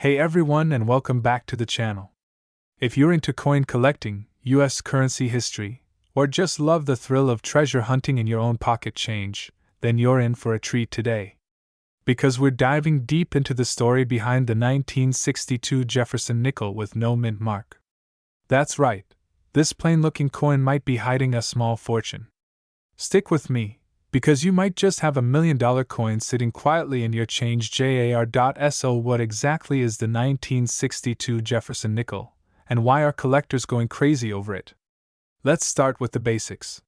Hey everyone, and welcome back to the channel. If you're into coin collecting, US currency history, or just love the thrill of treasure hunting in your own pocket change, then you're in for a treat today. Because we're diving deep into the story behind the 1962 Jefferson nickel with no mint mark. That's right, this plain-looking coin might be hiding a small fortune. Stick with me, because you might just have $1 million coin sitting quietly in your change jar.so. What exactly is the 1962 Jefferson nickel, and why are collectors going crazy over it? Let's start with the basics.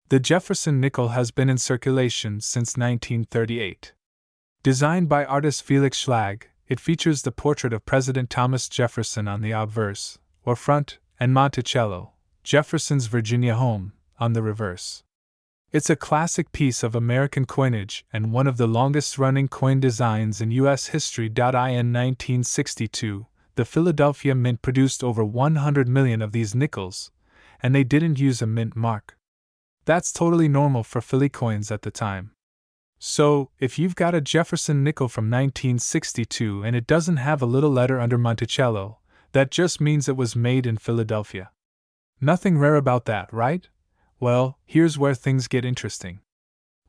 The Jefferson nickel has been in circulation since 1938. Designed by artist Felix Schlag, it features the portrait of President Thomas Jefferson on the obverse, or front, and Monticello, Jefferson's Virginia home, on the reverse. It's a classic piece of American coinage and one of the longest-running coin designs in U.S. history. In 1962, the Philadelphia Mint produced over 100 million of these nickels, and they didn't use a mint mark. That's totally normal for Philly coins at the time. So, if you've got a Jefferson nickel from 1962 and it doesn't have a little letter under Monticello, that just means it was made in Philadelphia. Nothing rare about that, right? Well, here's where things get interesting.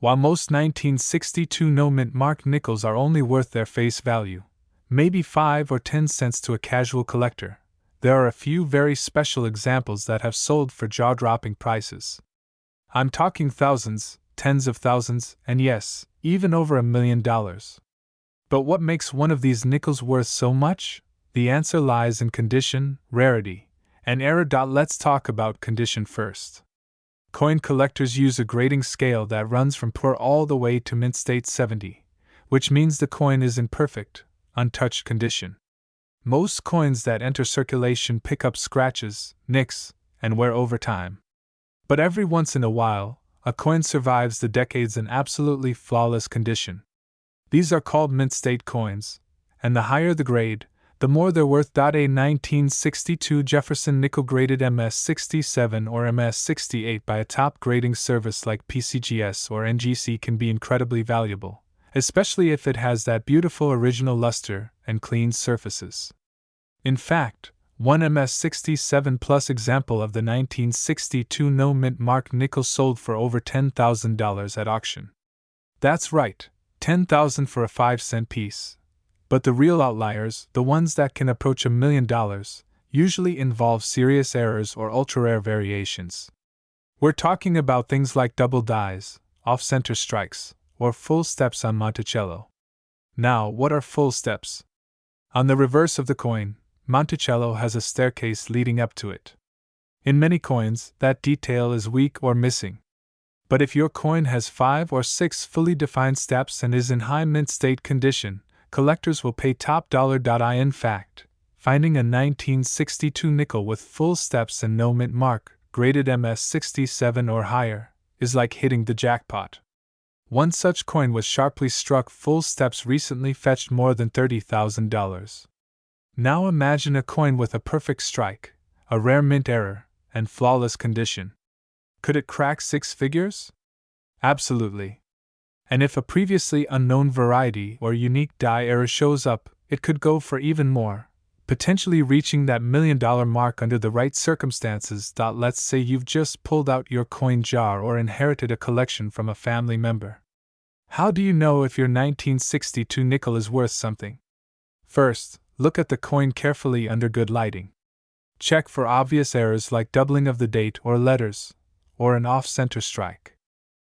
While most 1962 no-mint mark nickels are only worth their face value, maybe 5 or 10 cents to a casual collector, there are a few very special examples that have sold for jaw-dropping prices. I'm talking thousands, tens of thousands, and yes, even over $1 million. But what makes one of these nickels worth so much? The answer lies in condition, rarity, and error. Let's talk about condition first. Coin collectors use a grading scale that runs from poor all the way to mint state 70, which means the coin is in perfect, untouched condition. Most coins that enter circulation pick up scratches, nicks, and wear over time. But every once in a while, a coin survives the decades in absolutely flawless condition. These are called mint state coins, and the higher the grade, the more they're worth. A 1962 Jefferson nickel graded MS67 or MS68 by a top grading service like PCGS or NGC can be incredibly valuable, especially if it has that beautiful original luster and clean surfaces. In fact, one MS67 Plus example of the 1962 no mint mark nickel sold for over $10,000 at auction. That's right, $10,000 for a 5-cent piece. But the real outliers, the ones that can approach $1 million, usually involve serious errors or ultra-rare variations. We're talking about things like double dies, off-center strikes, or full steps on Monticello. Now, what are full steps? On the reverse of the coin, Monticello has a staircase leading up to it. In many coins, that detail is weak or missing. But if your coin has 5 or 6 fully defined steps and is in high mint state condition, collectors will pay top dollar. In fact, finding a 1962 nickel with full steps and no mint mark, graded MS67 or higher, is like hitting the jackpot. One such coin was sharply struck full steps recently fetched more than $30,000. Now imagine a coin with a perfect strike, a rare mint error, and flawless condition. Could it crack 6 figures? Absolutely. And if a previously unknown variety or unique die error shows up, it could go for even more, potentially reaching that $1 million mark under the right circumstances. Let's say you've just pulled out your coin jar or inherited a collection from a family member. How do you know if your 1962 nickel is worth something? First, look at the coin carefully under good lighting. Check for obvious errors like doubling of the date or letters, or an off-center strike.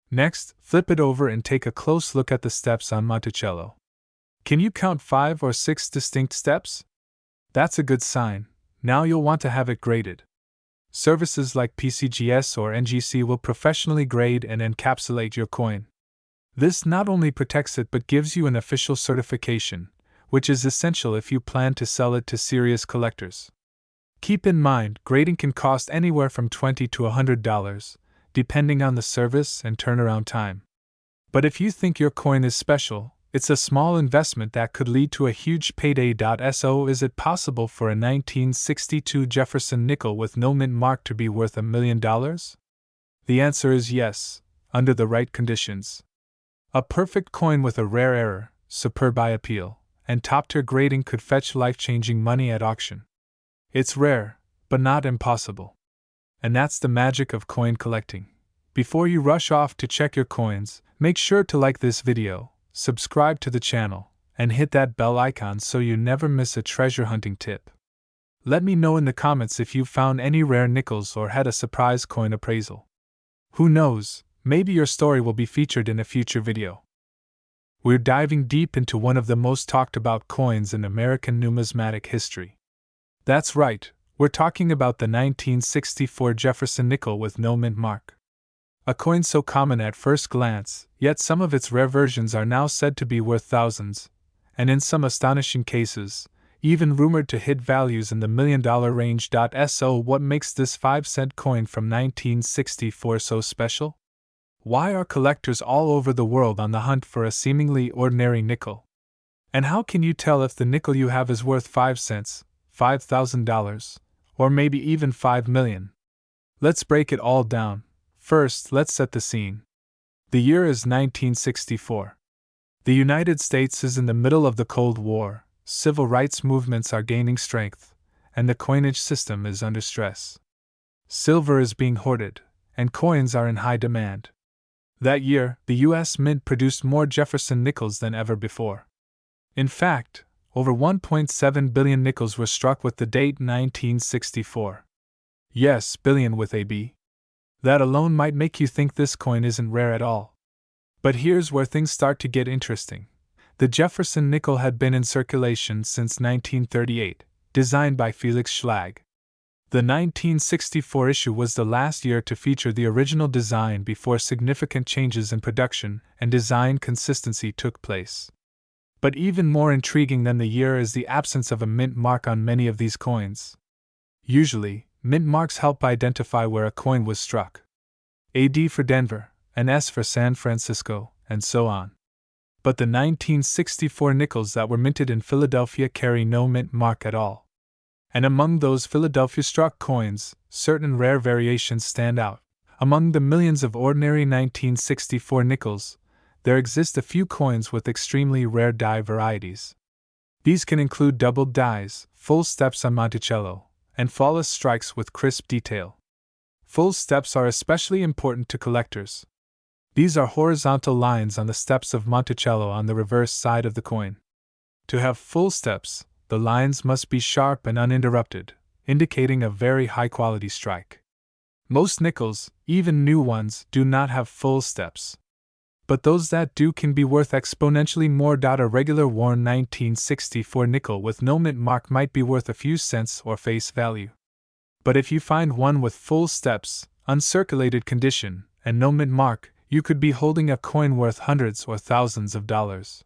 Next, flip it over and take a close look at the steps on Monticello. Can you count 5 or 6 distinct steps? That's a good sign. Now you'll want to have it graded. Services like PCGS or NGC will professionally grade and encapsulate your coin. This not only protects it but gives you an official certification, which is essential if you plan to sell it to serious collectors. Keep in mind, grading can cost anywhere from $20 to $100, depending on the service and turnaround time. But if you think your coin is special, it's a small investment that could lead to a huge payday. So, is it possible for a 1962 Jefferson nickel with no mint mark to be worth $1 million? The answer is yes, under the right conditions. A perfect coin with a rare error, superb eye appeal, and top-tier grading could fetch life-changing money at auction. It's rare, but not impossible. And that's the magic of coin collecting. Before you rush off to check your coins, make sure to like this video, subscribe to the channel, and hit that bell icon so you never miss a treasure hunting tip. Let me know in the comments if you found any rare nickels or had a surprise coin appraisal. Who knows, maybe your story will be featured in a future video. We're diving deep into one of the most talked about coins in American numismatic history. That's right, we're talking about the 1964 Jefferson nickel with no mint mark. A coin so common at first glance, yet some of its rare versions are now said to be worth thousands, and in some astonishing cases, even rumored to hit values in the $1 million range. So what makes this 5-cent coin from 1964 so special? Why are collectors all over the world on the hunt for a seemingly ordinary nickel? And how can you tell if the nickel you have is worth 5 cents, $5,000, or maybe even 5 million? Let's break it all down. First, let's set the scene. The year is 1964. The United States is in the middle of the Cold War, civil rights movements are gaining strength, and the coinage system is under stress. Silver is being hoarded, and coins are in high demand. That year, the U.S. Mint produced more Jefferson nickels than ever before. In fact, over 1.7 billion nickels were struck with the date 1964. Yes, billion with a B. That alone might make you think this coin isn't rare at all. But here's where things start to get interesting. The Jefferson nickel had been in circulation since 1938, designed by Felix Schlag. The 1964 issue was the last year to feature the original design before significant changes in production and design consistency took place. But even more intriguing than the year is the absence of a mint mark on many of these coins. Usually, mint marks help identify where a coin was struck. A D for Denver, an S for San Francisco, and so on. But the 1964 nickels that were minted in Philadelphia carry no mint mark at all. And among those Philadelphia-struck coins, certain rare variations stand out. Among the millions of ordinary 1964 nickels, there exist a few coins with extremely rare die varieties. These can include doubled dies, full steps on Monticello, and flawless strikes with crisp detail. Full steps are especially important to collectors. These are horizontal lines on the steps of Monticello on the reverse side of the coin. To have full steps, the lines must be sharp and uninterrupted, indicating a very high-quality strike. Most nickels, even new ones, do not have full steps. But those that do can be worth exponentially more. A regular worn 1964 nickel with no mint mark might be worth a few cents or face value. But if you find one with full steps, uncirculated condition, and no mint mark, you could be holding a coin worth hundreds or thousands of dollars.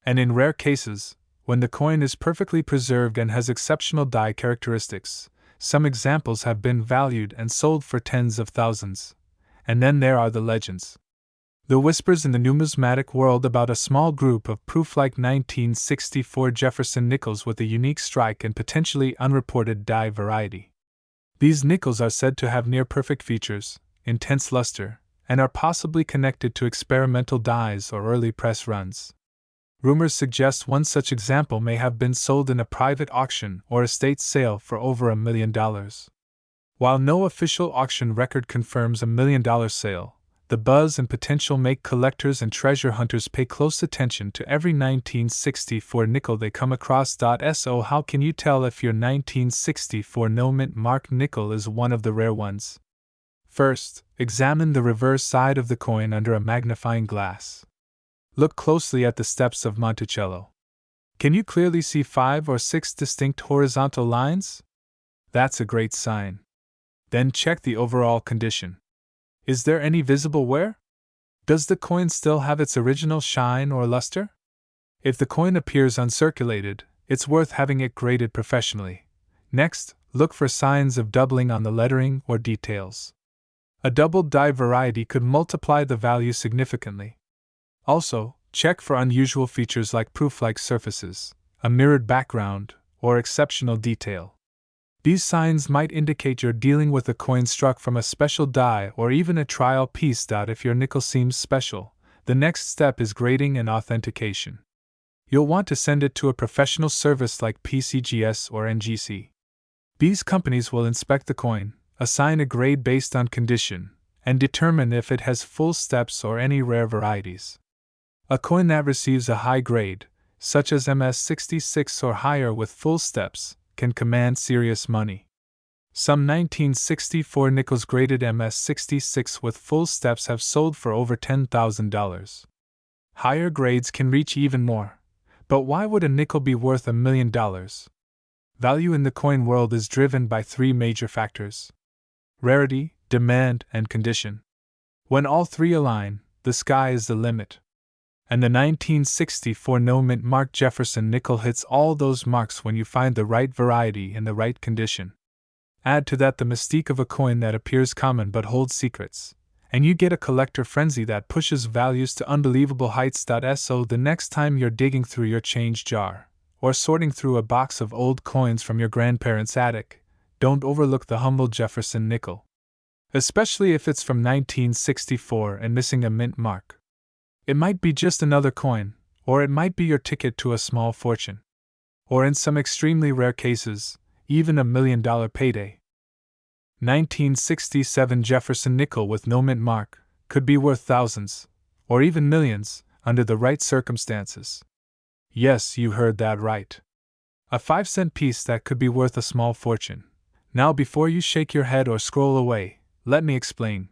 And in rare cases, when the coin is perfectly preserved and has exceptional die characteristics, some examples have been valued and sold for tens of thousands. And then there are the legends. The whispers in the numismatic world about a small group of proof-like 1964 Jefferson nickels with a unique strike and potentially unreported die variety. These nickels are said to have near-perfect features, intense luster, and are possibly connected to experimental dies or early press runs. Rumors suggest one such example may have been sold in a private auction or estate sale for over $1 million. While no official auction record confirms $1 million sale, the buzz and potential make collectors and treasure hunters pay close attention to every 1964 nickel they come across. So how can you tell if your 1964 no mint mark nickel is one of the rare ones? First, examine the reverse side of the coin under a magnifying glass. Look closely at the steps of Monticello. Can you clearly see 5 or 6 distinct horizontal lines? That's a great sign. Then check the overall condition. Is there any visible wear? Does the coin still have its original shine or luster? If the coin appears uncirculated, it's worth having it graded professionally. Next, look for signs of doubling on the lettering or details. A doubled die variety could multiply the value significantly. Also, check for unusual features like proof-like surfaces, a mirrored background, or exceptional detail. These signs might indicate you're dealing with a coin struck from a special die or even a trial piece. If your nickel seems special, the next step is grading and authentication. you'll want to send it to a professional service like PCGS or NGC. These companies will inspect the coin, assign a grade based on condition, and determine if it has full steps or any rare varieties. A coin that receives a high grade, such as MS66 or higher with full steps, can command serious money. Some 1964 nickels graded MS66 with full steps have sold for over $10,000. Higher grades can reach even more. But why would a nickel be worth $1 million? Value in the coin world is driven by three major factors: rarity, demand, and condition. When all three align, the sky is the limit. And the 1964 no-mint mark Jefferson nickel hits all those marks when you find the right variety in the right condition. Add to that the mystique of a coin that appears common but holds secrets, and you get a collector frenzy that pushes values to unbelievable heights. So the next time you're digging through your change jar, or sorting through a box of old coins from your grandparents' attic, don't overlook the humble Jefferson nickel. Especially if it's from 1964 and missing a mint mark. It might be just another coin, or it might be your ticket to a small fortune. Or in some extremely rare cases, even $1 million payday. 1967 Jefferson nickel with no mint mark could be worth thousands, or even millions, under the right circumstances. Yes, you heard that right. A 5-cent piece that could be worth a small fortune. Now, before you shake your head or scroll away, let me explain.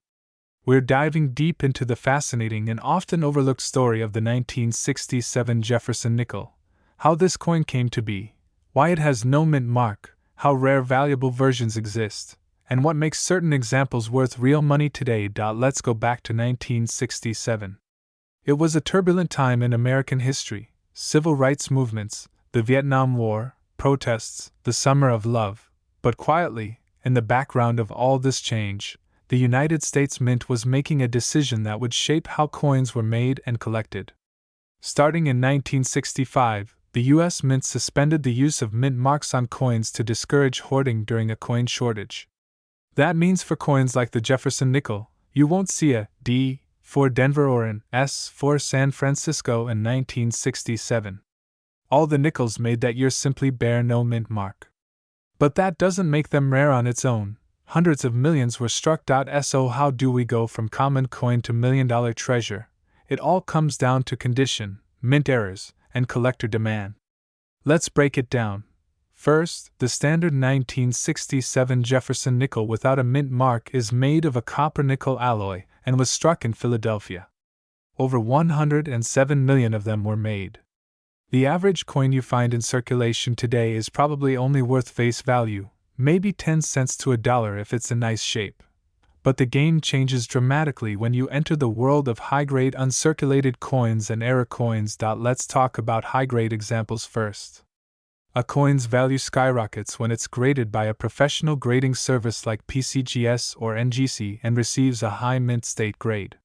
We're diving deep into the fascinating and often overlooked story of the 1967 Jefferson nickel, how this coin came to be, why it has no mint mark, how rare valuable versions exist, and what makes certain examples worth real money today. Let's go back to 1967. It was a turbulent time in American history: civil rights movements, the Vietnam War, protests, the Summer of Love. But quietly, in the background of all this change, the United States Mint was making a decision that would shape how coins were made and collected. Starting in 1965, the U.S. Mint suspended the use of mint marks on coins to discourage hoarding during a coin shortage. That means for coins like the Jefferson nickel, you won't see a D for Denver or an S for San Francisco in 1967. All the nickels made that year simply bear no mint mark. But that doesn't make them rare on its own. Hundreds of millions were struck. So how do we go from common coin to million-dollar treasure? It all comes down to condition, mint errors, and collector demand. Let's break it down. First, the standard 1967 Jefferson nickel without a mint mark is made of a copper-nickel alloy and was struck in Philadelphia. Over 107 million of them were made. The average coin you find in circulation today is probably only worth face value, maybe 10 cents to $1 if it's in nice shape. But the game changes dramatically when you enter the world of high-grade uncirculated coins and error coins. Let's talk about high-grade examples first. A coin's value skyrockets when it's graded by a professional grading service like PCGS or NGC and receives a high mint state grade.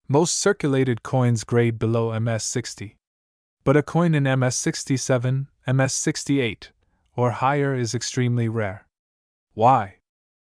Most circulated coins grade below MS60. But a coin in MS67, MS68, or higher is extremely rare. Why?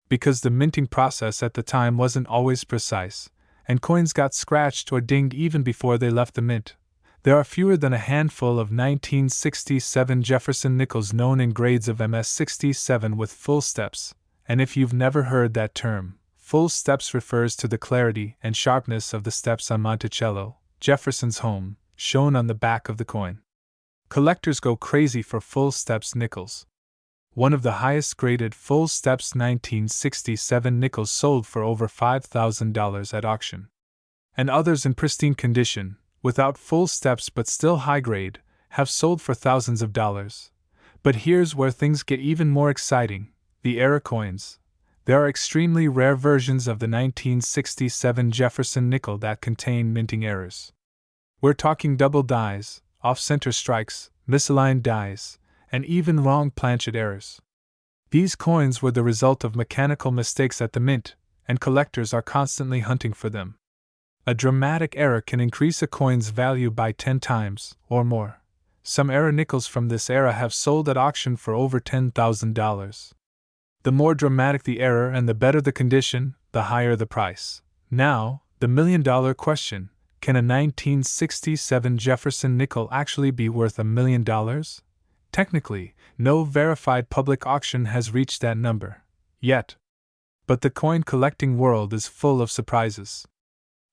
Because the minting process at the time wasn't always precise, and coins got scratched or dinged even before they left the mint. There are fewer than a handful of 1967 Jefferson nickels known in grades of MS67 with full steps, and if you've never heard that term, full steps refers to the clarity and sharpness of the steps on Monticello, Jefferson's home, shown on the back of the coin. Collectors go crazy for full steps nickels. One of the highest graded full steps 1967 nickels sold for over $5,000 at auction. And others in pristine condition, without full steps but still high grade, have sold for thousands of dollars. But here's where things get even more exciting: the error coins. There are extremely rare versions of the 1967 Jefferson nickel that contain minting errors. We're talking double dies, off-center strikes, misaligned dies, and even wrong planchet errors. These coins were the result of mechanical mistakes at the mint, and collectors are constantly hunting for them. A dramatic error can increase a coin's value by 10 times, or more. Some error nickels from this era have sold at auction for over $10,000. The more dramatic the error and the better the condition, the higher the price. Now, the million-dollar question: Can a 1967 Jefferson nickel actually be worth $1 million? Technically, no verified public auction has reached that number yet. But the coin collecting world is full of surprises.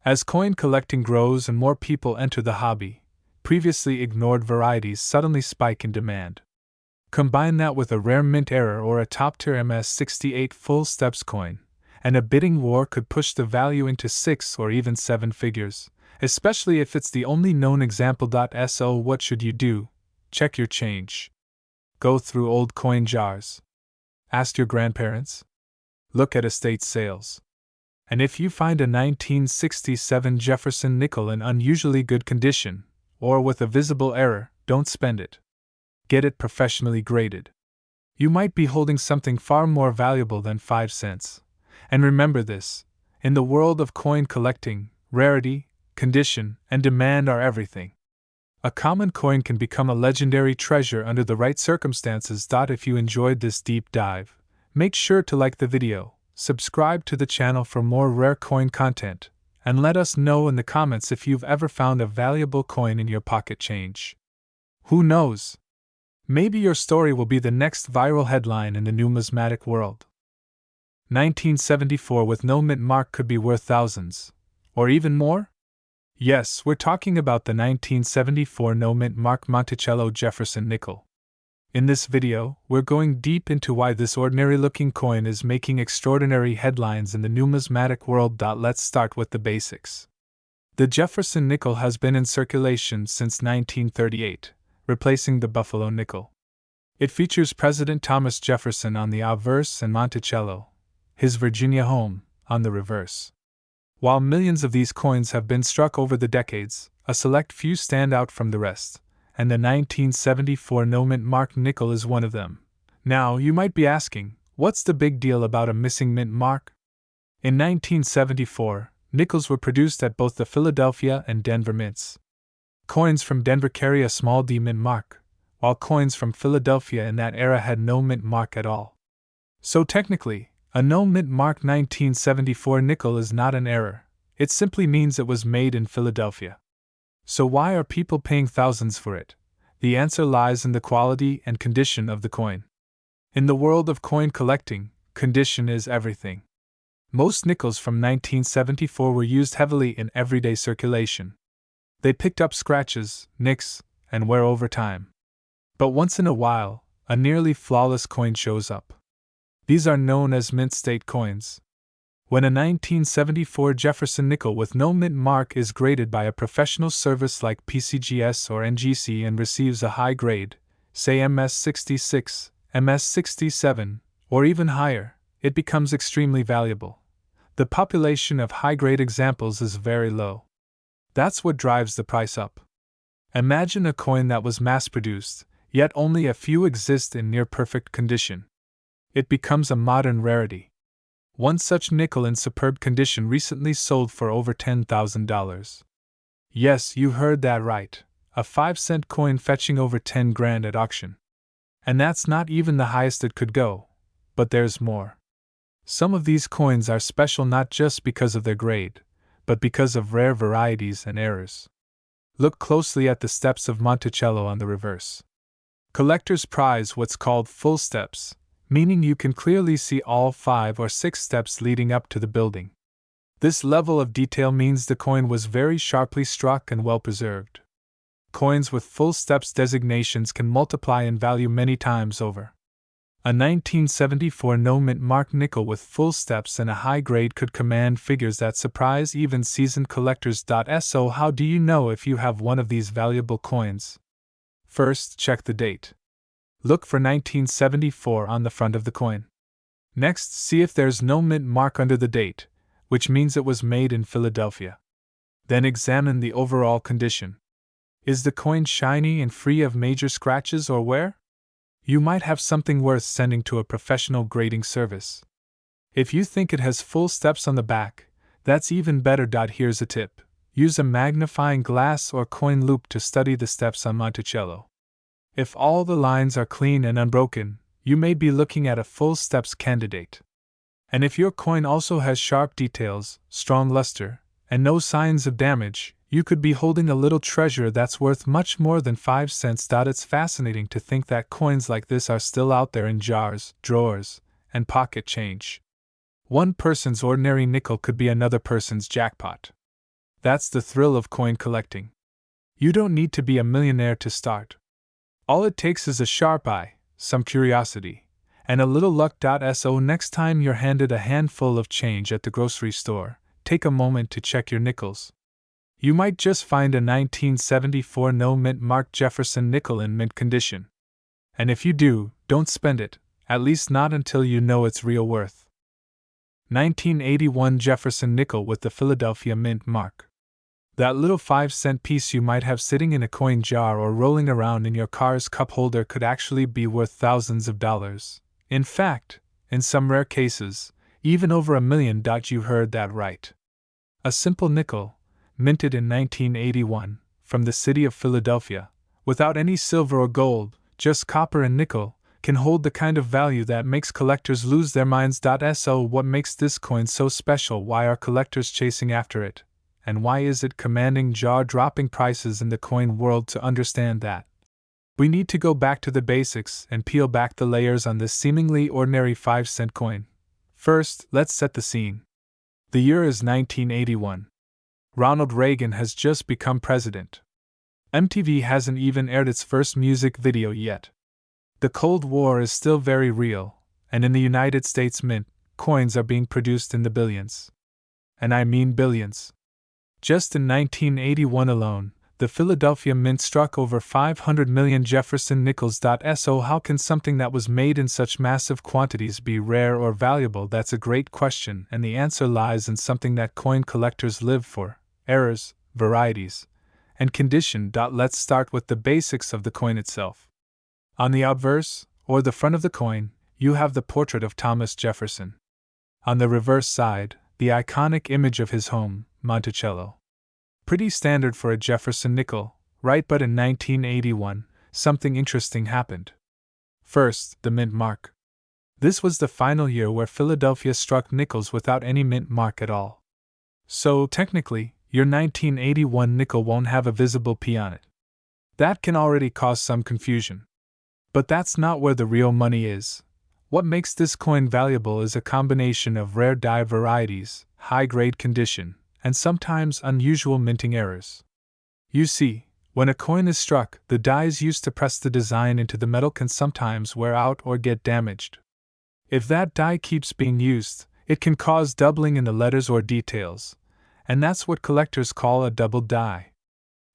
As coin collecting grows and more people enter the hobby, previously ignored varieties suddenly spike in demand. Combine that with a rare mint error or a top-tier MS-68 full steps coin, and a bidding war could push the value into 6 or even 7 figures, especially if it's the only known example. So what should you do? Check your change. Go through old coin jars. Ask your grandparents. Look at estate sales. And if you find a 1967 Jefferson nickel in unusually good condition, or with a visible error, don't spend it. Get it professionally graded. You might be holding something far more valuable than 5 cents. And remember this: in the world of coin collecting, rarity, condition, and demand are everything. A common coin can become a legendary treasure under the right circumstances. If you enjoyed this deep dive, make sure to like the video, subscribe to the channel for more rare coin content, and let us know in the comments if you've ever found a valuable coin in your pocket change. Who knows? Maybe your story will be the next viral headline in the numismatic world. 1974 with no mint mark could be worth thousands. Or even more? Yes, we're talking about the 1974 no mint mark Monticello Jefferson nickel. In this video, we're going deep into why this ordinary-looking coin is making extraordinary headlines in the numismatic world. Let's start with the basics. The Jefferson nickel has been in circulation since 1938, replacing the Buffalo nickel. It features President Thomas Jefferson on the obverse and Monticello, his Virginia home, on the reverse. While millions of these coins have been struck over the decades, a select few stand out from the rest, and the 1974 no mint mark nickel is one of them. Now, you might be asking, what's the big deal about a missing mint mark? In 1974, nickels were produced at both the Philadelphia and Denver mints. Coins from Denver carry a small D mint mark, while coins from Philadelphia in that era had no mint mark at all. So technically, a no mint mark 1974 nickel is not an error, it simply means it was made in Philadelphia. So why are people paying thousands for it? The answer lies in the quality and condition of the coin. In the world of coin collecting, condition is everything. Most nickels from 1974 were used heavily in everyday circulation. They picked up scratches, nicks, and wear over time. But once in a while, a nearly flawless coin shows up. These are known as mint state coins. When a 1974 Jefferson nickel with no mint mark is graded by a professional service like PCGS or NGC and receives a high grade, say MS66, MS67, or even higher, it becomes extremely valuable. The population of high-grade examples is very low. That's what drives the price up. Imagine a coin that was mass-produced, yet only a few exist in near-perfect condition. It becomes a modern rarity. One such nickel in superb condition recently sold for over $10,000. Yes, you heard that right, a 5-cent coin fetching over 10 grand at auction. And that's not even the highest it could go, but there's more. Some of these coins are special not just because of their grade, but because of rare varieties and errors. Look closely at the steps of Monticello on the reverse. Collectors prize what's called full steps, meaning you can clearly see all 5 or 6 steps leading up to the building. This level of detail means the coin was very sharply struck and well preserved. Coins with full steps designations can multiply in value many times over. A 1974 no mint mark nickel with full steps and a high grade could command figures that surprise even seasoned collectors. So how do you know if you have one of these valuable coins? First, check the date. Look for 1974 on the front of the coin. Next, see if there's no mint mark under the date, which means it was made in Philadelphia. Then examine the overall condition. Is the coin shiny and free of major scratches or wear? You might have something worth sending to a professional grading service. If you think it has full steps on the back, that's even better. Here's a tip. Use a magnifying glass or coin loop to study the steps on Monticello. If all the lines are clean and unbroken, you may be looking at a full steps candidate. And if your coin also has sharp details, strong luster, and no signs of damage, You could be holding a little treasure that's worth much more than 5 cents. It's fascinating to think that coins like this are still out there in jars, drawers, and pocket change. One person's ordinary nickel could be another person's jackpot. That's the thrill of coin collecting. You don't need to be a millionaire to start. All it takes is a sharp eye, some curiosity, and a little luck. So next time you're handed a handful of change at the grocery store, take a moment to check your nickels. You might just find a 1974 no-mint marked Jefferson nickel in mint condition. And if you do, don't spend it, at least not until you know its real worth. 1981 Jefferson nickel with the Philadelphia Mint mark. That little 5-cent piece you might have sitting in a coin jar or rolling around in your car's cup holder could actually be worth thousands of dollars. In fact, in some rare cases, even over $1 million. You heard that right. A simple nickel, minted in 1981, from the city of Philadelphia, without any silver or gold, just copper and nickel, can hold the kind of value that makes collectors lose their minds. So what makes this coin so special? Why are collectors chasing after it? And why is it commanding jaw-dropping prices in the coin world? To understand that, we need to go back to the basics and peel back the layers on this seemingly ordinary 5-cent coin. First, let's set the scene. The year is 1981. Ronald Reagan has just become president. MTV hasn't even aired its first music video yet. The Cold War is still very real, and in the United States Mint, coins are being produced in the billions. And I mean billions. Just in 1981 alone, the Philadelphia Mint struck over 500 million Jefferson nickels. So how can something that was made in such massive quantities be rare or valuable? That's a great question, and the answer lies in something that coin collectors live for: errors, varieties, and condition. Let's start with the basics of the coin itself. On the obverse, or the front of the coin, you have the portrait of Thomas Jefferson. On the reverse side, the iconic image of his home, Monticello. Pretty standard for a Jefferson nickel, right? But in 1981, something interesting happened. First, the mint mark. This was the final year where Philadelphia struck nickels without any mint mark at all. So, technically, your 1981 nickel won't have a visible P on it. That can already cause some confusion. But that's not where the real money is. What makes this coin valuable is a combination of rare die varieties, high-grade condition, and sometimes unusual minting errors. You see, when a coin is struck, the dies used to press the design into the metal can sometimes wear out or get damaged. If that die keeps being used, it can cause doubling in the letters or details, and that's what collectors call a doubled die.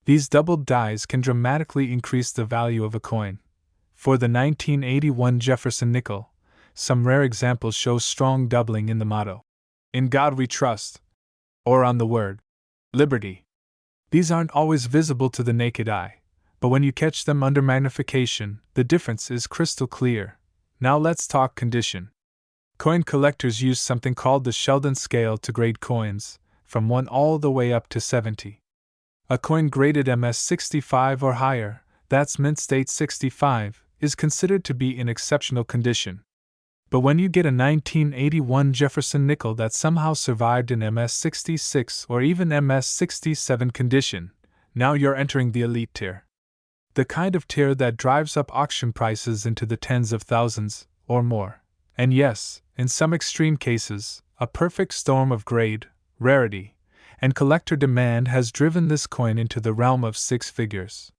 These doubled dies can dramatically increase the value of a coin. For the 1981 Jefferson nickel, some rare examples show strong doubling in the motto, "In God We Trust," or on the word, "Liberty." These aren't always visible to the naked eye, but when you catch them under magnification, the difference is crystal clear. Now let's talk condition. Coin collectors use something called the Sheldon scale to grade coins, from 1 all the way up to 70. A coin graded MS 65 or higher, that's mint state 65, is considered to be in exceptional condition. But when you get a 1981 Jefferson nickel that somehow survived in MS 66 or even MS 67 condition, now you're entering the elite tier. The kind of tier that drives up auction prices into the tens of thousands, or more. And yes, in some extreme cases, a perfect storm of grade, rarity, and collector demand has driven this coin into the realm of 6 figures.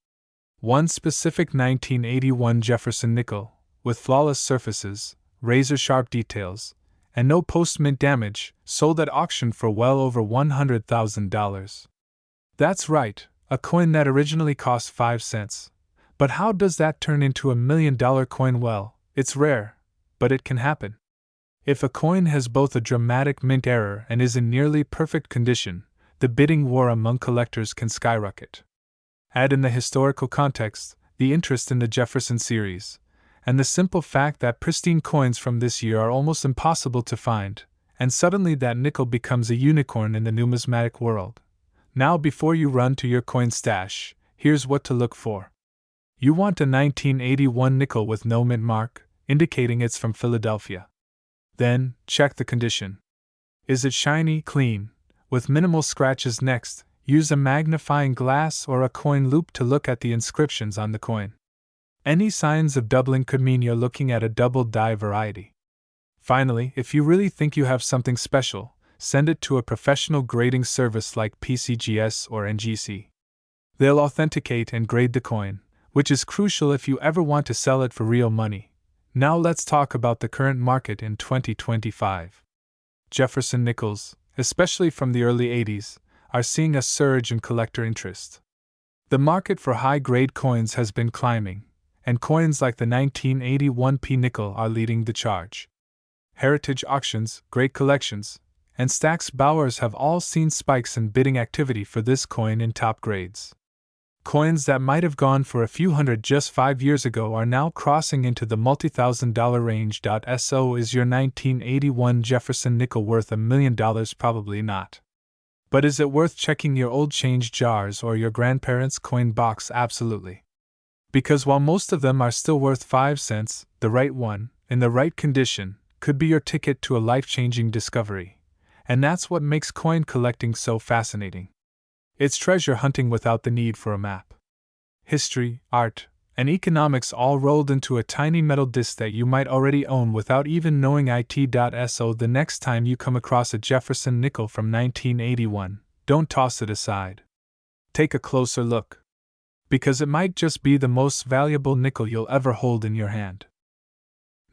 One specific 1981 Jefferson nickel, with flawless surfaces, razor-sharp details, and no post-mint damage, sold at auction for well over $100,000. That's right, a coin that originally cost 5 cents. But how does that turn into $1 million coin? Well, it's rare, but it can happen. If a coin has both a dramatic mint error and is in nearly perfect condition, the bidding war among collectors can skyrocket. Add in the historical context, the interest in the Jefferson series, and the simple fact that pristine coins from this year are almost impossible to find, and suddenly that nickel becomes a unicorn in the numismatic world. Now, before you run to your coin stash, here's what to look for. You want a 1981 nickel with no mint mark, indicating it's from Philadelphia. Then, check the condition. Is it shiny, clean, with minimal scratches? Next, use a magnifying glass or a coin loop to look at the inscriptions on the coin. Any signs of doubling could mean you're looking at a double die variety. Finally, if you really think you have something special, send it to a professional grading service like PCGS or NGC. They'll authenticate and grade the coin, which is crucial if you ever want to sell it for real money. Now let's talk about the current market in 2025. Jefferson nickels, especially from the early 80s, are seeing a surge in collector interest. The market for high-grade coins has been climbing, and coins like the 1981 P nickel are leading the charge. Heritage auctions, great collections, and Stack's Bowers have all seen spikes in bidding activity for this coin in top grades. Coins that might have gone for a few hundred just 5 years ago are now crossing into the multi-thousand-dollar range. So is your 1981 Jefferson nickel worth $1 million? Probably not. But is it worth checking your old change jars or your grandparents' coin box? Absolutely. Because while most of them are still worth 5 cents, the right one, in the right condition, could be your ticket to a life-changing discovery. And that's what makes coin collecting so fascinating. It's treasure hunting without the need for a map. History, art, and economics all rolled into a tiny metal disc that you might already own without even knowing it. So the next time you come across a Jefferson nickel from 1981, don't toss it aside. Take a closer look. Because it might just be the most valuable nickel you'll ever hold in your hand.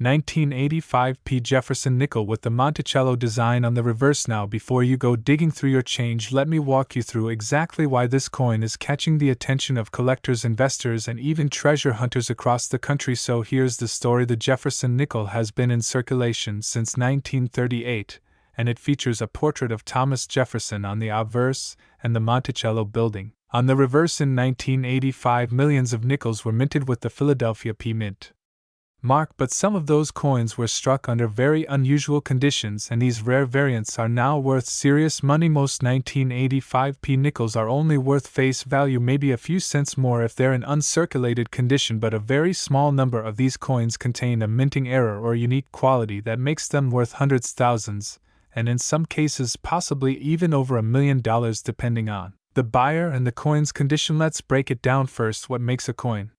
1985 P Jefferson nickel with the Monticello design on the reverse. Now before you go digging through your change, let me walk you through exactly why this coin is catching the attention of collectors, investors, and even treasure hunters across the country. So here's the story. The Jefferson nickel has been in circulation since 1938, and it features a portrait of Thomas Jefferson on the obverse and the Monticello building on the reverse. In 1985, millions of nickels were minted with the Philadelphia P Mint mark, but some of those coins were struck under very unusual conditions, and these rare variants are now worth serious money. Most 1985 P nickels are only worth face value, maybe a few cents more if they're in uncirculated condition, but a very small number of these coins contain a minting error or unique quality that makes them worth hundreds, thousands, and in some cases possibly even over $1 million depending on the buyer and the coin's condition. Let's break it down. First, what makes a coin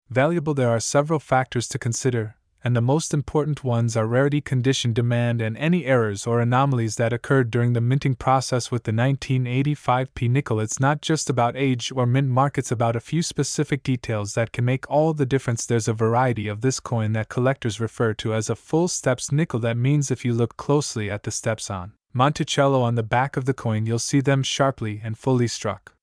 valuable? There are several factors to consider, and the most important ones are rarity, condition, demand, and any errors or anomalies that occurred during the minting process. With the 1985 P nickel, it's not just about age or mint mark, it's about a few specific details that can make all the difference. There's a variety of this coin that collectors refer to as a full steps nickel. That means if you look closely at the steps on Monticello on the back of the coin, you'll see them sharply and fully struck.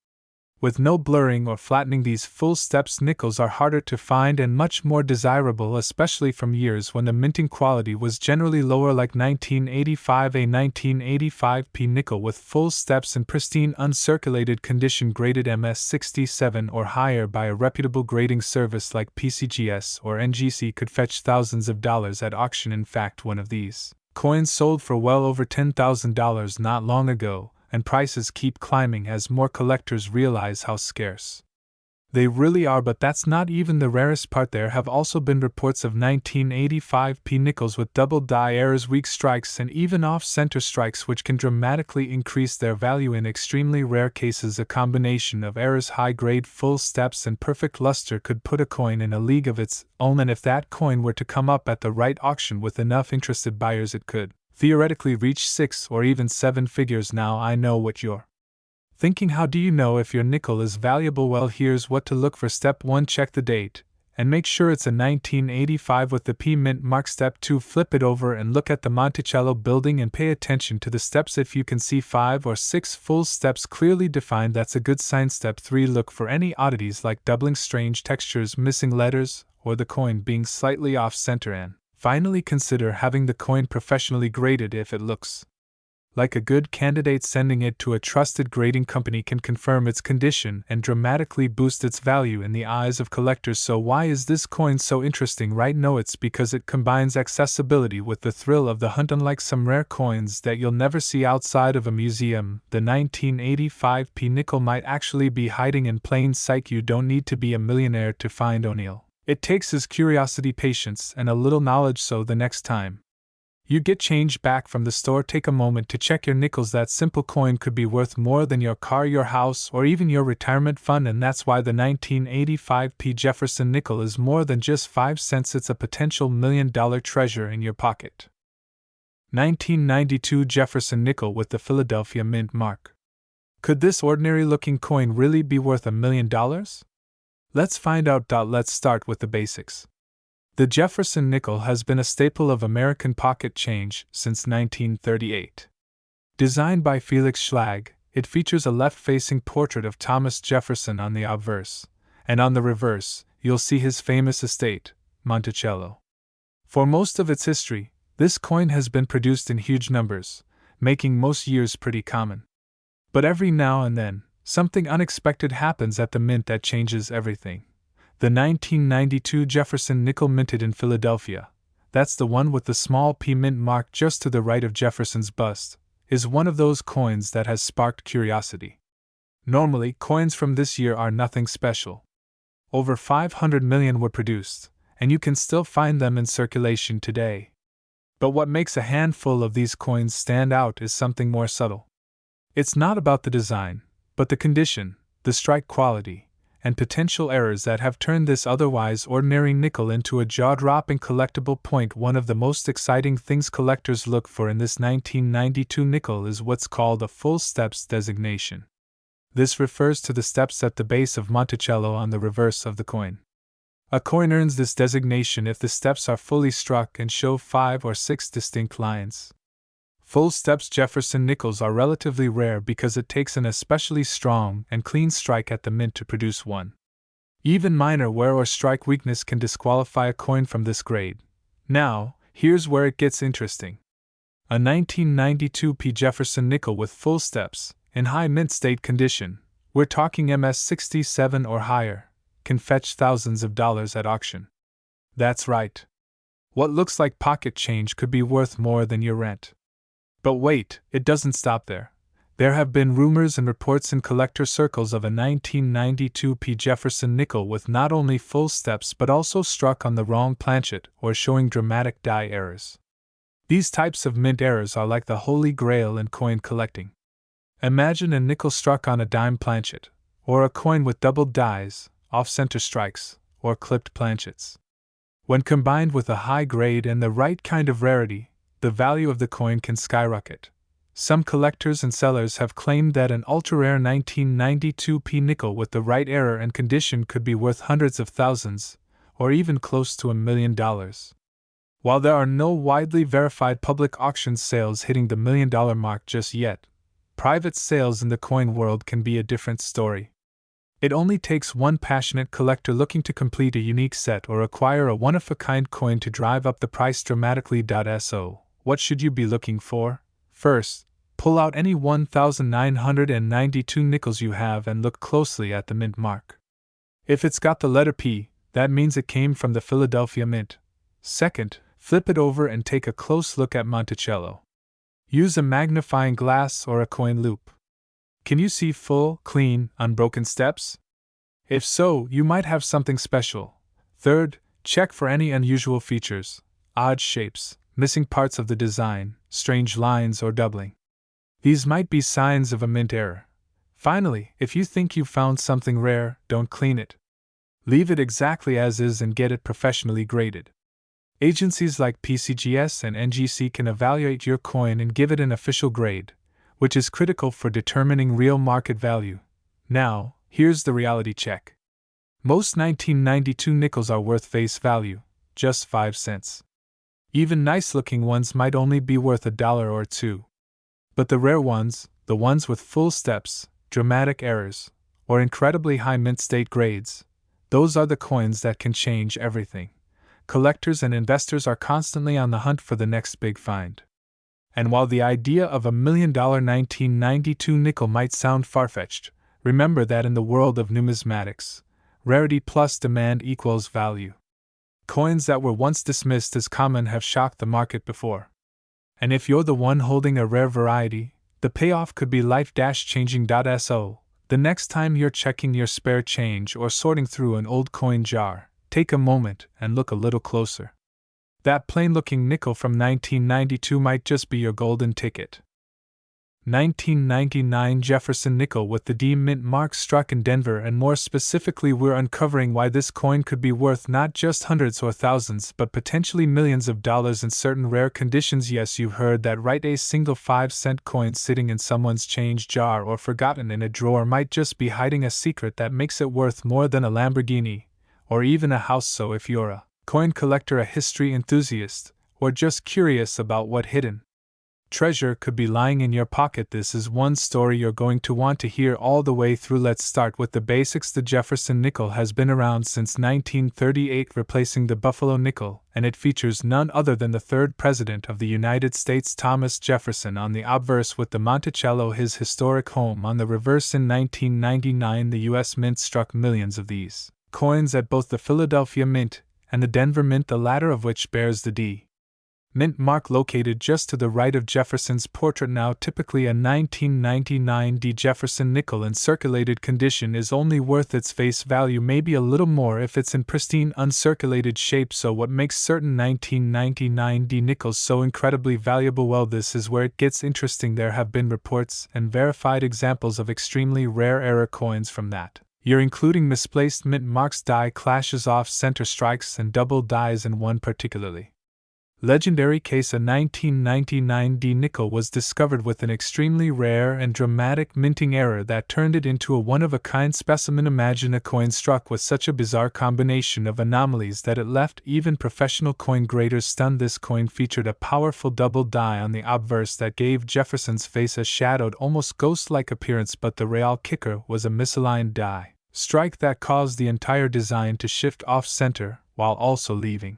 With no blurring or flattening, these full steps nickels are harder to find and much more desirable, especially from years when the minting quality was generally lower, like 1985. A 1985 P nickel with full steps in pristine uncirculated condition, graded MS67 or higher by a reputable grading service like PCGS or NGC, could fetch thousands of dollars at auction. In fact, one of these coins sold for well over $10,000 not long ago, and prices keep climbing as more collectors realize how scarce they really are. But that's not even the rarest part. There have also been reports of 1985 P nickels with double die errors, weak strikes, and even off-center strikes, which can dramatically increase their value. In extremely rare cases, a combination of errors, high-grade full steps, and perfect luster could put a coin in a league of its own, and if that coin were to come up at the right auction with enough interested buyers, it could theoretically reach 6 or even 7 figures. Now I know what you're thinking. How do you know if your nickel is valuable? Well, here's what to look for. Step 1, check the date, and make sure it's a 1985 with the P mint mark. Step 2, flip it over and look at the Monticello building and pay attention to the steps. If you can see 5 or 6 full steps clearly defined, that's a good sign. Step 3, look for any oddities like doubling, strange textures, missing letters, or the coin being slightly off-center. And finally, consider having the coin professionally graded. If it looks like a good candidate, sending it to a trusted grading company can confirm its condition and dramatically boost its value in the eyes of collectors. So why is this coin so interesting? Right? No, it's because it combines accessibility with the thrill of the hunt. Unlike some rare coins that you'll never see outside of a museum, the 1985 P nickel might actually be hiding in plain sight. You don't need to be a millionaire to find O'Neill. It takes his curiosity, patience, and a little knowledge. So the next time You get change back from the store. Take a moment to check your nickels. That simple coin could be worth more than your car, your house, or even your retirement fund, and that's why the 1985 P. Jefferson nickel is more than just 5 cents. It's a potential $1 million treasure in your pocket. 1992 Jefferson nickel with the Philadelphia Mint mark. Could this ordinary-looking coin really be worth $1 million? Let's find out. Let's start with the basics. The Jefferson nickel has been a staple of American pocket change since 1938. Designed by Felix Schlag, it features a left-facing portrait of Thomas Jefferson on the obverse, and on the reverse, you'll see his famous estate, Monticello. For most of its history, this coin has been produced in huge numbers, making most years pretty common. But every now and then, something unexpected happens at the mint that changes everything. The 1992 Jefferson nickel minted in Philadelphia, that's the one with the small P mint mark just to the right of Jefferson's bust, is one of those coins that has sparked curiosity. Normally, coins from this year are nothing special. Over 500 million were produced, and you can still find them in circulation today. But what makes a handful of these coins stand out is something more subtle. It's not about the design, but the condition, the strike quality, and potential errors that have turned this otherwise ordinary nickel into a jaw-dropping collectible point. One of the most exciting things collectors look for in this 1992 nickel is what's called a full steps designation. This refers to the steps at the base of Monticello on the reverse of the coin. A coin earns this designation if the steps are fully struck and show 5 or 6 distinct lines. Full steps Jefferson nickels are relatively rare because it takes an especially strong and clean strike at the mint to produce one. Even minor wear or strike weakness can disqualify a coin from this grade. Now, here's where it gets interesting. A 1992 P. Jefferson nickel with full steps, in high mint state condition, we're talking MS67 or higher, can fetch thousands of dollars at auction. That's right. What looks like pocket change could be worth more than your rent. But wait, it doesn't stop there. There have been rumors and reports in collector circles of a 1992 P. Jefferson nickel with not only full steps but also struck on the wrong planchet or showing dramatic die errors. These types of mint errors are like the holy grail in coin collecting. Imagine a nickel struck on a dime planchet, or a coin with doubled dies, off-center strikes, or clipped planchets. When combined with a high grade and the right kind of rarity, the value of the coin can skyrocket. Some collectors and sellers have claimed that an ultra-rare 1992 P nickel with the right error and condition could be worth hundreds of thousands, or even close to $1 million. While there are no widely verified public auction sales hitting the $1 million mark just yet, private sales in the coin world can be a different story. It only takes one passionate collector looking to complete a unique set or acquire a one-of-a-kind coin to drive up the price dramatically. So, what should you be looking for? First, pull out any 1,992 nickels you have and look closely at the mint mark. If it's got the letter P, that means it came from the Philadelphia Mint. Second, flip it over and take a close look at Monticello. Use a magnifying glass or a coin loop. Can you see full, clean, unbroken steps? If so, you might have something special. Third, check for any unusual features, odd shapes, missing parts of the design, strange lines, or doubling. These might be signs of a mint error. Finally, if you think you've found something rare, don't clean it. Leave it exactly as is and get it professionally graded. Agencies like PCGS and NGC can evaluate your coin and give it an official grade, which is critical for determining real market value. Now, here's the reality check. Most 1992 nickels are worth face value, just 5 cents. Even nice-looking ones might only be worth $1 or $2. But the rare ones, the ones with full steps, dramatic errors, or incredibly high mint state grades, those are the coins that can change everything. Collectors and investors are constantly on the hunt for the next big find. And while the idea of a $1 million 1992 nickel might sound far-fetched, remember that in the world of numismatics, rarity plus demand equals value. Coins that were once dismissed as common have shocked the market before. And if you're the one holding a rare variety, the payoff could be life-changing. So, the next time you're checking your spare change or sorting through an old coin jar, take a moment and look a little closer. That plain-looking nickel from 1992 might just be your golden ticket. 1999 Jefferson nickel with the D mint mark struck in Denver, and more specifically we're uncovering why this coin could be worth not just hundreds or thousands but potentially millions of dollars in certain rare conditions. Yes, you heard that right, a single 5-cent coin sitting in someone's change jar or forgotten in a drawer might just be hiding a secret that makes it worth more than a Lamborghini, or even a house. So if you're a coin collector, a history enthusiast, or just curious about what hidden treasure could be lying in your pocket, this is one story you're going to want to hear all the way through. Let's start with the basics. The Jefferson nickel has been around since 1938, replacing the Buffalo nickel, and it features none other than the third president of the United States, Thomas Jefferson, on the obverse, with the Monticello, his historic home, on the reverse. In 1999, the U.S. Mint struck millions of these coins at both the Philadelphia Mint and the Denver Mint, the latter of which bears the D mint mark located just to the right of Jefferson's portrait. Now, typically a 1999 D Jefferson nickel in circulated condition is only worth its face value, maybe a little more if it's in pristine uncirculated shape. So what makes certain 1999 D nickels so incredibly valuable? Well, this is where it gets interesting. There have been reports and verified examples of extremely rare error coins from that year, including misplaced mint marks, die clashes, off-center strikes, and double dies. In one particularly legendary case, a 1999 D nickel was discovered with an extremely rare and dramatic minting error that turned it into a one-of-a-kind specimen. Imagine a coin struck with such a bizarre combination of anomalies that it left even professional coin graders stunned. This coin featured a powerful double die on the obverse that gave Jefferson's face a shadowed, almost ghost-like appearance, but the real kicker was a misaligned die strike that caused the entire design to shift off-center, while also leaving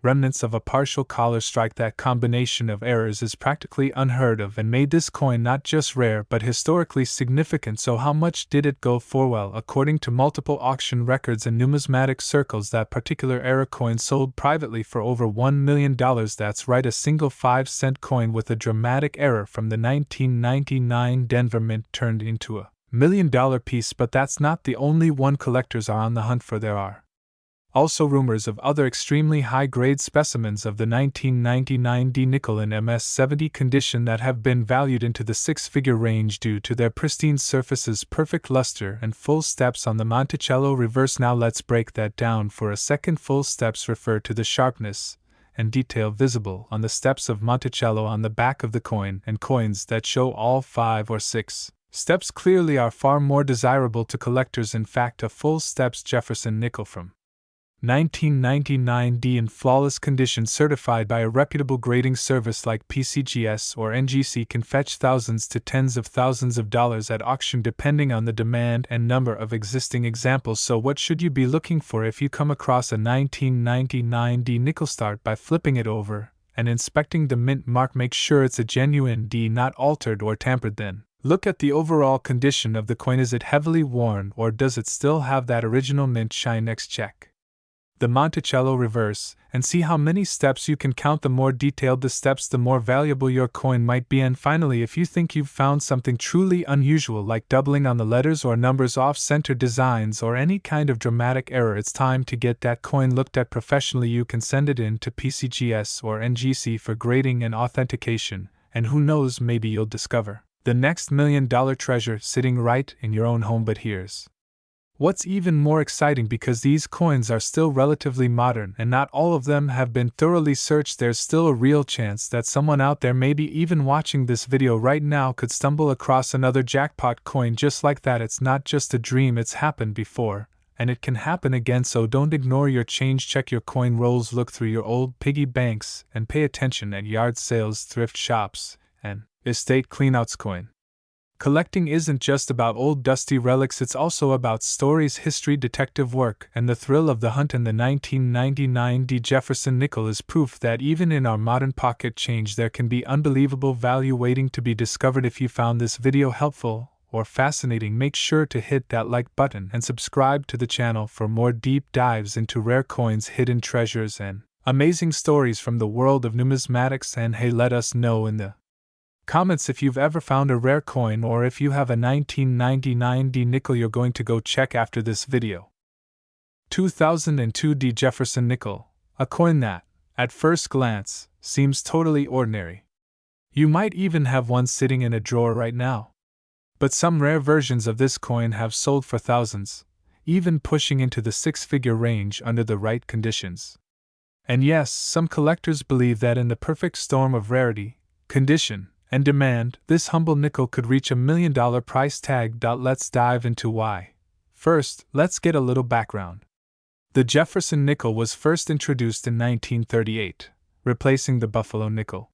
remnants of a partial collar strike. That combination of errors is practically unheard of and made this coin not just rare but historically significant. So how much did it go for? Well, according to multiple auction records and numismatic circles, that particular error coin sold privately for over $1 million. That's right, a single 5-cent coin with a dramatic error from the 1999 Denver Mint turned into a $1 million piece. But that's not the only one collectors are on the hunt for. There are also rumors of other extremely high-grade specimens of the 1999 D nickel in MS-70 condition that have been valued into the six-figure range due to their pristine surfaces, perfect luster, and full steps on the Monticello reverse. Now let's break that down for a second. Full steps refer to the sharpness and detail visible on the steps of Monticello on the back of the coin, and coins that show all 5 or 6 steps clearly are far more desirable to collectors. In fact, a full steps Jefferson nickel from 1999 D in flawless condition, certified by a reputable grading service like PCGS or NGC, can fetch thousands to tens of thousands of dollars at auction depending on the demand and number of existing examples. So what should you be looking for if you come across a 1999 D nickel? Start by flipping it over and inspecting the mint mark. Make sure it's a genuine D, not altered or tampered. Then look at the overall condition of the coin. Is it heavily worn, or does it still have that original mint shine? Next, check the Monticello reverse, and see how many steps you can count. The more detailed the steps, the more valuable your coin might be. And finally, if you think you've found something truly unusual, like doubling on the letters or numbers, off-center designs, or any kind of dramatic error, it's time to get that coin looked at professionally. You can send it in to PCGS or NGC for grading and authentication, and who knows, maybe you'll discover the next $1 million treasure sitting right in your own home. But here's what's even more exciting, because these coins are still relatively modern and not all of them have been thoroughly searched. There's still a real chance that someone out there, maybe even watching this video right now, could stumble across another jackpot coin just like that. It's not just a dream, it's happened before, and it can happen again. So don't ignore your change, check your coin rolls, look through your old piggy banks, and pay attention at yard sales, thrift shops, and estate cleanouts. Coin collecting isn't just about old dusty relics, it's also about stories, history, detective work, and the thrill of the hunt. And the 1999 D Jefferson nickel is proof that even in our modern pocket change there can be unbelievable value waiting to be discovered. If you found this video helpful or fascinating, make sure to hit that like button and subscribe to the channel for more deep dives into rare coins, hidden treasures, and amazing stories from the world of numismatics. And hey, let us know in the comments if you've ever found a rare coin, or if you have a 1999 D nickel you're going to go check after this video. 2002 D Jefferson nickel, a coin that, at first glance, seems totally ordinary. You might even have one sitting in a drawer right now. But some rare versions of this coin have sold for thousands, even pushing into the six-figure range under the right conditions. And yes, some collectors believe that in the perfect storm of rarity, condition, and demand, this humble nickel could reach $1 million price tag. Let's dive into why. First, let's get a little background. The Jefferson nickel was first introduced in 1938, replacing the Buffalo nickel.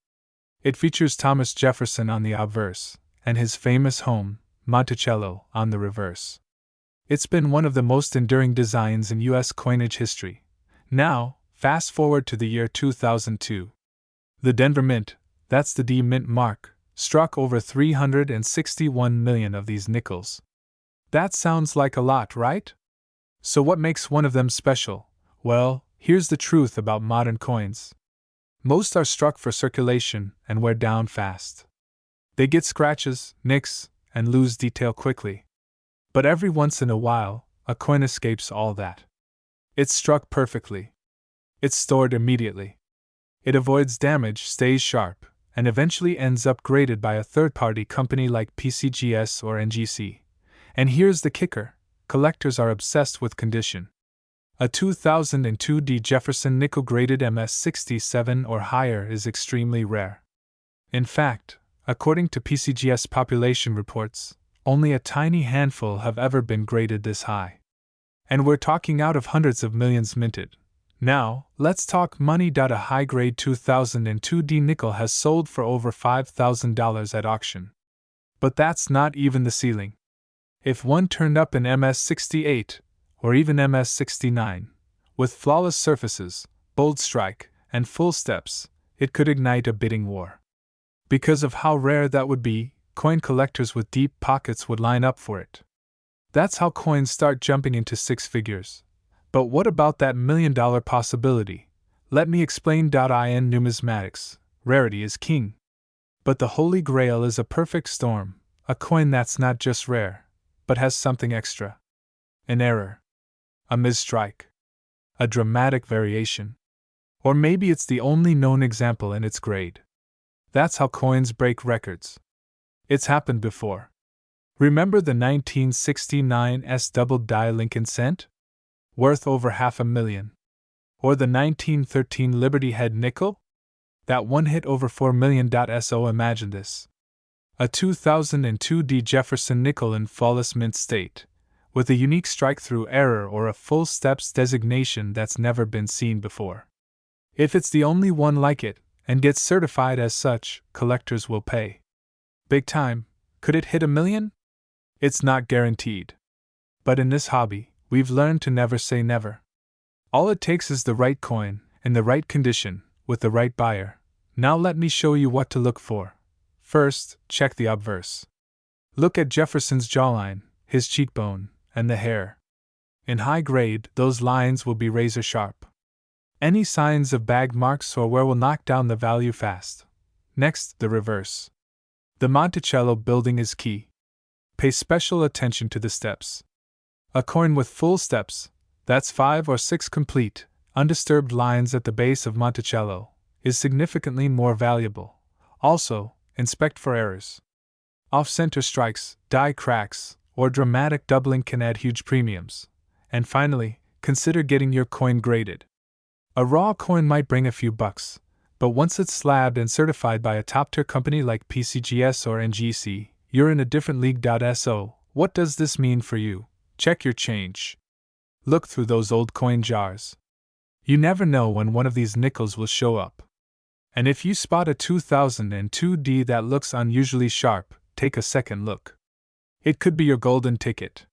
It features Thomas Jefferson on the obverse, and his famous home, Monticello, on the reverse. It's been one of the most enduring designs in U.S. coinage history. Now, fast forward to the year 2002. The Denver Mint, that's the D Mint mark, struck over 361 million of these nickels. That sounds like a lot, right? So what makes one of them special? Well, here's the truth about modern coins. Most are struck for circulation and wear down fast. They get scratches, nicks, and lose detail quickly. But every once in a while, a coin escapes all that. It's struck perfectly. It's stored immediately. It avoids damage, stays sharp, and eventually ends up graded by a third-party company like PCGS or NGC. And here's the kicker. Collectors are obsessed with condition. A 2002 D Jefferson nickel graded MS67 or higher is extremely rare. In fact, according to PCGS population reports, only a tiny handful have ever been graded this high. And we're talking out of hundreds of millions minted. Now, let's talk money. A high-grade 2002 D nickel has sold for over $5,000 at auction. But that's not even the ceiling. If one turned up an MS68, or even MS69, with flawless surfaces, bold strike, and full steps, it could ignite a bidding war. Because of how rare that would be, coin collectors with deep pockets would line up for it. That's how coins start jumping into six figures. But what about that $1 million possibility? Let me explain. In numismatics, rarity is king. But the Holy Grail is a perfect storm, a coin that's not just rare, but has something extra. An error. A misstrike. A dramatic variation. Or maybe it's the only known example in its grade. That's how coins break records. It's happened before. Remember the 1969 S-double die Lincoln cent? Worth over $500,000. Or the 1913 Liberty Head nickel? That one hit over $4 million. So imagine this. A 2002 D Jefferson nickel in flawless mint state, with a unique strike-through error or a full steps designation that's never been seen before. If it's the only one like it, and gets certified as such, collectors will pay. Big time. Could it hit $1 million? It's not guaranteed. But in this hobby, we've learned to never say never. All it takes is the right coin, in the right condition, with the right buyer. Now let me show you what to look for. First, check the obverse. Look at Jefferson's jawline, his cheekbone, and the hair. In high grade, those lines will be razor sharp. Any signs of bag marks or wear will knock down the value fast. Next, the reverse. The Monticello building is key. Pay special attention to the steps. A coin with full steps, that's 5 or 6 complete, undisturbed lines at the base of Monticello, is significantly more valuable. Also, inspect for errors. Off-center strikes, die cracks, or dramatic doubling can add huge premiums. And finally, consider getting your coin graded. A raw coin might bring a few bucks, but once it's slabbed and certified by a top-tier company like PCGS or NGC, you're in a different league. So, what does this mean for you? Check your change. Look through those old coin jars. You never know when one of these nickels will show up. And if you spot a 2002 D that looks unusually sharp, take a second look. It could be your golden ticket.